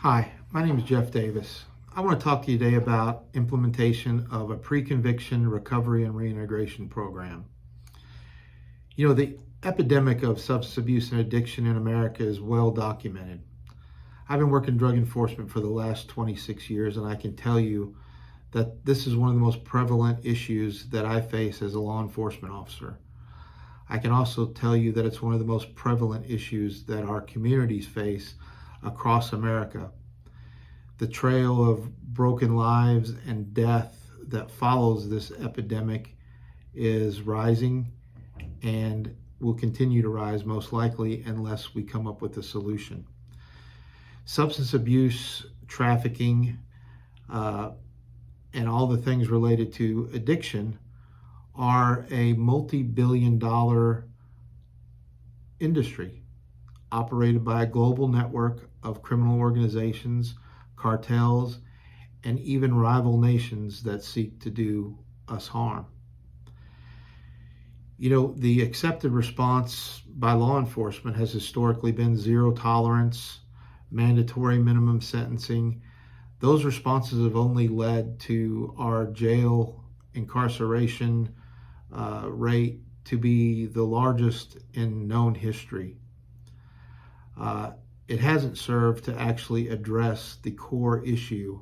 Hi, my name is Jeff Davis. I want to talk to you today about implementation of a pre-conviction recovery and reintegration program. The epidemic of substance abuse and addiction in America is well documented. I've been working drug enforcement for the last 26 years, and I can tell you that this is one of the most prevalent issues that I face as a law enforcement officer. I can also tell you that it's one of the most prevalent issues that our communities face across America. The trail of broken lives and death that follows this epidemic is rising and will continue to rise most likely unless we come up with a solution. Substance abuse, trafficking, and all the things related to addiction are a multi-billion-dollar industry operated by a global network of criminal organizations, cartels, and even rival nations that seek to do us harm. The accepted response by law enforcement has historically been zero tolerance, mandatory minimum sentencing. Those responses have only led to our jail incarceration rate to be the largest in known history. It hasn't served to actually address the core issue,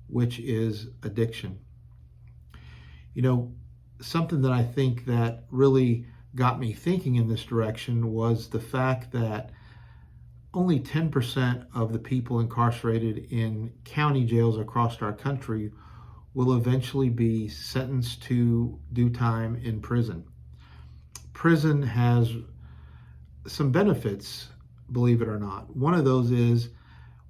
which is addiction. Something that I think that really got me thinking in this direction was the fact that only 10% of the people incarcerated in county jails across our country will eventually be sentenced to do time in prison. Prison has some benefits, believe it or not. One of those is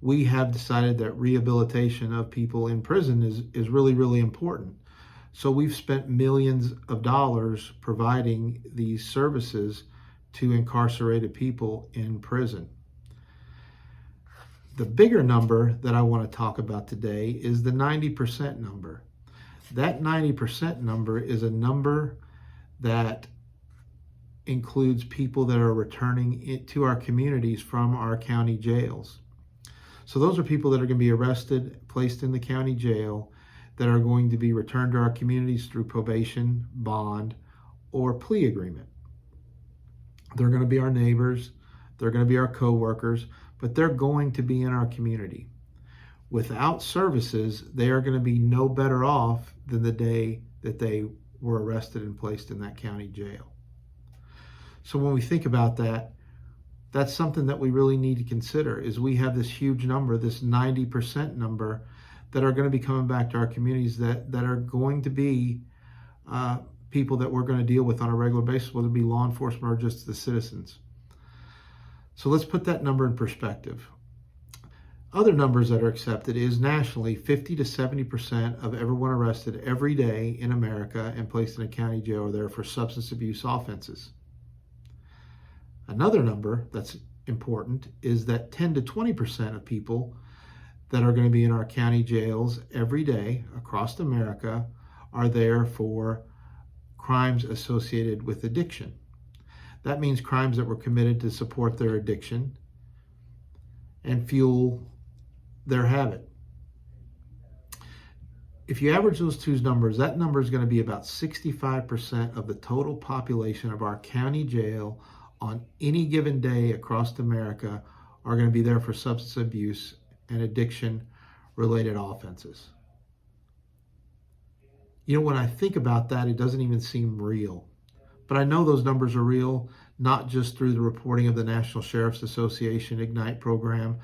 we have decided that rehabilitation of people in prison is really, really important. So we've spent millions of dollars providing these services to incarcerated people in prison. The bigger number that I want to talk about today is the 90% number. That 90% number is a number that includes people that are returning to our communities from our county jails. So those are people that are going to be arrested, placed in the county jail, that are going to be returned to our communities through probation, bond, or plea agreement. They're going to be our neighbors, they're going to be our co-workers, but they're going to be in our community. Without services, they are going to be no better off than the day that they were arrested and placed in that county jail. So when we think about that, that's something that we really need to consider is we have this huge number, this 90% number that are going to be coming back to our communities that are going to be people that we're going to deal with on a regular basis, whether it be law enforcement or just the citizens. So let's put that number in perspective. Other numbers that are accepted is nationally 50 to 70% of everyone arrested every day in America and placed in a county jail are there for substance abuse offenses. Another number that's important is that 10 to 20% of people that are going to be in our county jails every day across America are there for crimes associated with addiction. That means crimes that were committed to support their addiction and fuel their habit. If you average those two numbers, that number is going to be about 65% of the total population of our county jail on any given day across America are going to be there for substance abuse and addiction related offenses. When I think about that, it doesn't even seem real. But I know those numbers are real, not just through the reporting of the National Sheriff's Association Ignite program,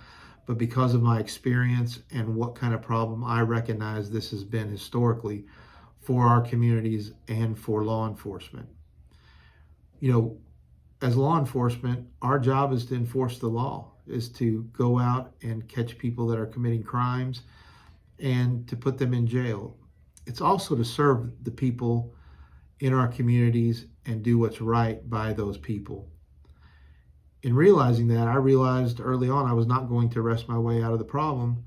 but because of my experience and what kind of problem I recognize this has been historically for our communities and for law enforcement. As law enforcement, our job is to enforce the law, is to go out and catch people that are committing crimes and to put them in jail. It's also to serve the people in our communities and do what's right by those people. In realizing that, I realized early on I was not going to rest my way out of the problem.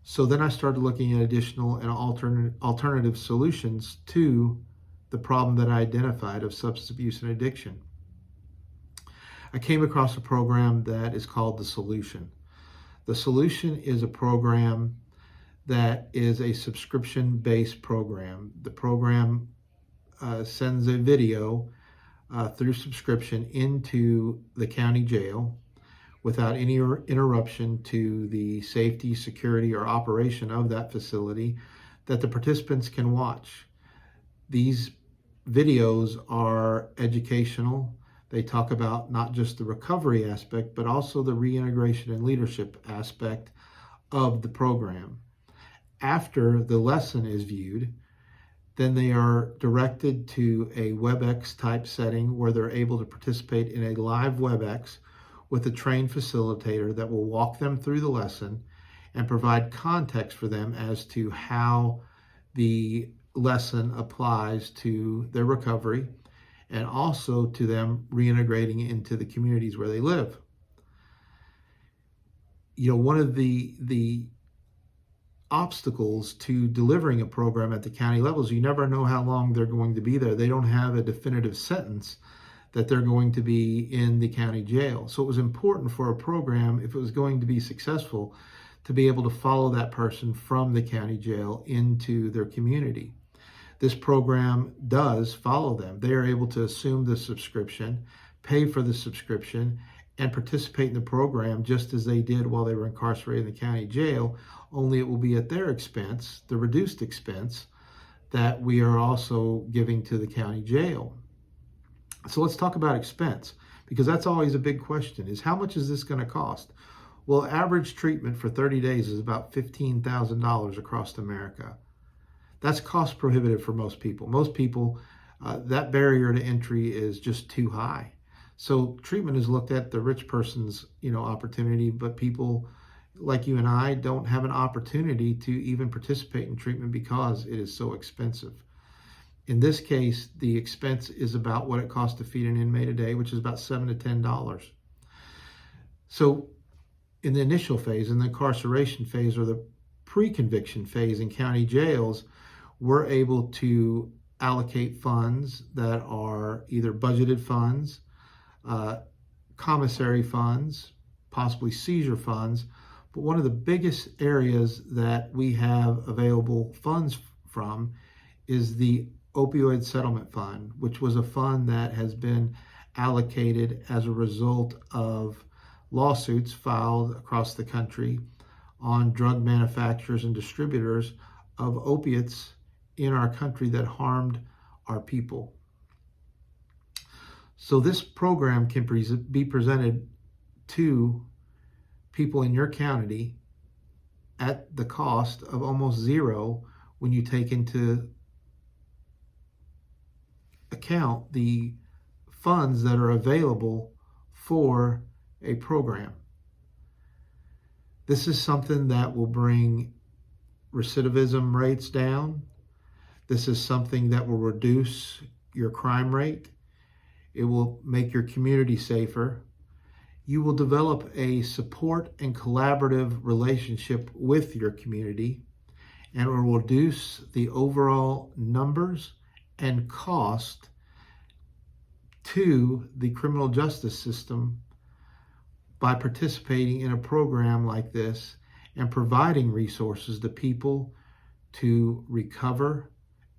So then I started looking at additional and alternative solutions to the problem that I identified of substance abuse and addiction. I came across a program that is called The Solution. The solution is a program that is a subscription-based program. The program sends a video through subscription into the county jail without any interruption to the safety, security, or operation of that facility that the participants can watch. These videos are educational. They talk about not just the recovery aspect, but also the reintegration and leadership aspect of the program. After the lesson is viewed, then they are directed to a WebEx type setting where they're able to participate in a live WebEx with a trained facilitator that will walk them through the lesson and provide context for them as to how the lesson applies to their recovery and also to them reintegrating into the communities where they live. You know, one of the obstacles to delivering a program at the county level is you never know how long they're going to be there. They don't have a definitive sentence that they're going to be in the county jail. So it was important for a program, if it was going to be successful, to be able to follow that person from the county jail into their community. This program does follow them. They are able to assume the subscription, pay for the subscription, and participate in the program just as they did while they were incarcerated in the county jail, only it will be at their expense, the reduced expense that we are also giving to the county jail. So let's talk about expense, because that's always a big question, is how much is this going to cost? Well, average treatment for 30 days is about $15,000 across America. That's cost prohibitive for most people. Most people, that barrier to entry is just too high. So treatment is looked at the rich person's, opportunity, but people like you and I don't have an opportunity to even participate in treatment because it is so expensive. In this case, the expense is about what it costs to feed an inmate a day, which is about $7 to $10. So in the initial phase, in the incarceration phase or the pre-conviction phase in county jails, we're able to allocate funds that are either budgeted funds, commissary funds, possibly seizure funds. But one of the biggest areas that we have available funds from is the Opioid Settlement Fund, which was a fund that has been allocated as a result of lawsuits filed across the country on drug manufacturers and distributors of opiates in our country that harmed our people. So this program can be presented to people in your county at the cost of almost zero when you take into account the funds that are available for a program. This is something that will bring recidivism rates down. This is something that will reduce your crime rate. It will make your community safer. You will develop a support and collaborative relationship with your community, and it will reduce the overall numbers and cost to the criminal justice system by participating in a program like this and providing resources to people to recover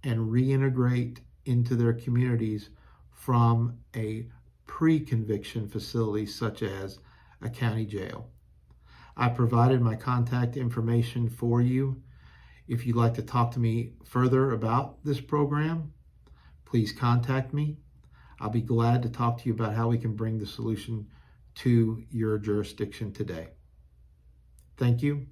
and reintegrate into their communities from a pre-conviction facility such as a county jail. I provided my contact information for you. If you'd like to talk to me further about this program, please contact me. I'll be glad to talk to you about how we can bring the solution to your jurisdiction today. Thank you.